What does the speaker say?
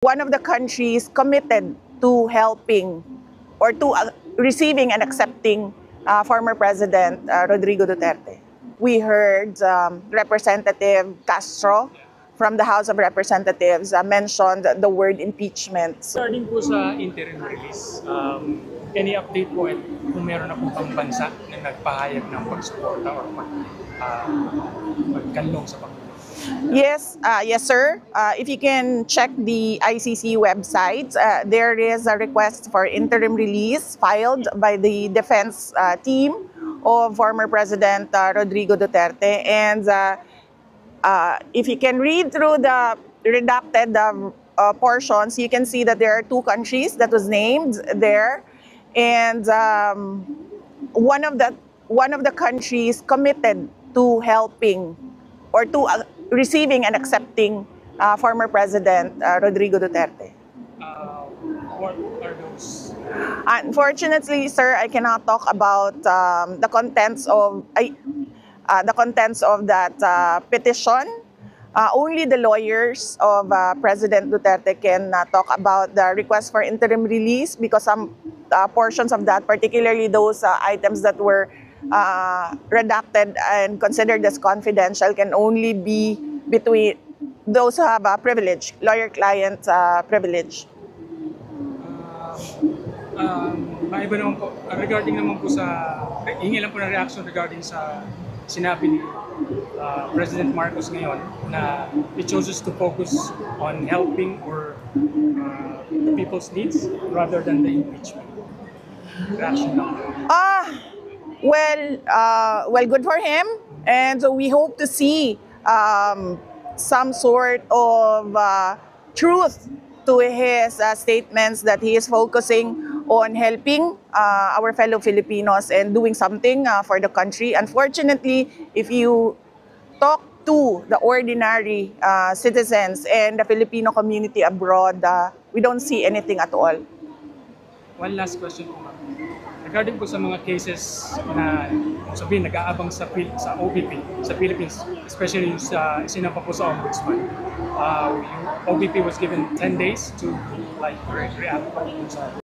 one of the countries committed to helping or to receiving and accepting former President Rodrigo Duterte. We heard Representative Castro from the House of Representatives mentioned the word impeachment. Regarding po sa interim release, any update po at kung meron na po bang bansa na nagpahayag ng pagsuporta or pagkanlong sa Pangulo? Yes, yes, sir. If you can check the ICC website, there is a request for interim release filed by the defense team of former President Rodrigo Duterte. And if you can read through the redacted portions, you can see that there are two countries that was named there, and one of the countries committed to helping or to receiving and accepting former President Rodrigo Duterte. What are those? Unfortunately, sir, I cannot talk about the contents of that petition. Only the lawyers of President Duterte can talk about the request for interim release, because some portions of that, particularly those items that were redacted and considered as confidential, can only be between those who have a privilege, lawyer-client privilege. Maiba naman po, regarding naman po sa, hingi lang po na reaction regarding sa sinabi ni President Marcos ngayon na he chooses to focus on helping or the people's needs rather than the impeachment. Reaction lang. Well, good for him, and so we hope to see some sort of truth to his statements that he is focusing on helping our fellow Filipinos and doing something for the country. Unfortunately, if you talk to the ordinary citizens and the Filipino community abroad, we don't see anything at all. One last question po, ma'am. Regarding po sa mga cases na sabihin nag-aabang sa OVP sa Philippines, especially yung sa sinampa po sa Ombudsman, yung OVP was given 10 days to react sa